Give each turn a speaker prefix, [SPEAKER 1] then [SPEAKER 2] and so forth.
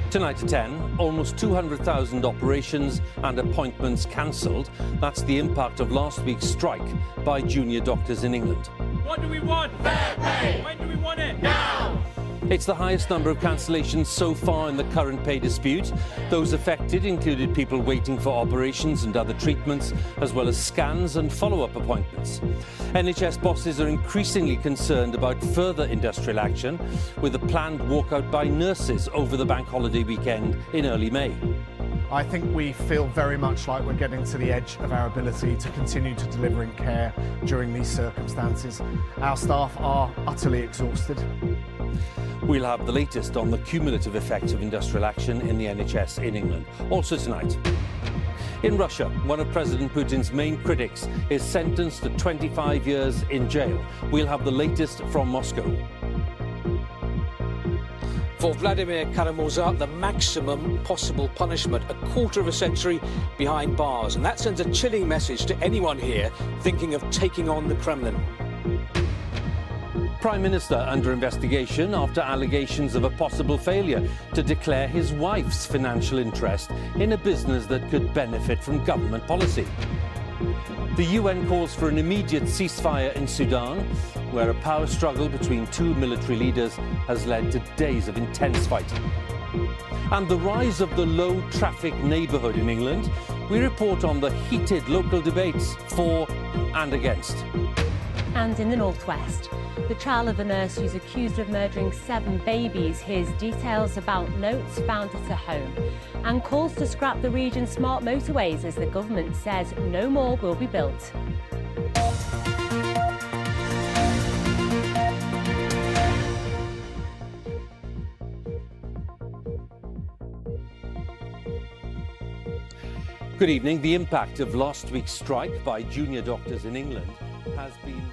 [SPEAKER 1] Tonight at 10, almost 200,000 operations and appointments cancelled. That's the impact of last week's strike by junior doctors in England.
[SPEAKER 2] What do we want?
[SPEAKER 3] Fair pay!
[SPEAKER 2] When do we want it?
[SPEAKER 3] Now!
[SPEAKER 1] It's the highest number of cancellations so far in the current pay dispute. Those affected included people waiting for operations and other treatments, as well as scans and follow-up appointments. NHS bosses are increasingly concerned about further industrial action, with a planned walkout by nurses over the bank holiday weekend in early May.
[SPEAKER 4] I think we feel very much like we're getting to the edge of our ability to continue to deliver in care during these circumstances. Our staff are utterly exhausted.
[SPEAKER 1] We'll have the latest on the cumulative effects of industrial action in the NHS in England. Also tonight, in Russia, one of President Putin's main critics is sentenced to 25 years in jail. We'll have the latest from Moscow.
[SPEAKER 5] For Vladimir Karamurza, the maximum possible punishment, a quarter of a century behind bars. And that sends a chilling message to anyone here thinking of taking on the Kremlin.
[SPEAKER 1] Prime Minister under investigation after allegations of a possible failure to declare his wife's financial interest in a business that could benefit from government policy. The UN calls for an immediate ceasefire in Sudan, where a power struggle between two military leaders has led to days of intense fighting. And the rise of the low-traffic neighbourhood in England. We report on the heated local debates for and against.
[SPEAKER 6] And in the northwest, the trial of a nurse who's accused of murdering 7 babies hears details about notes found at her home and calls to scrap the region's smart motorways as the government says no more will be built.
[SPEAKER 1] Good evening. The impact of last week's strike by junior doctors in England has been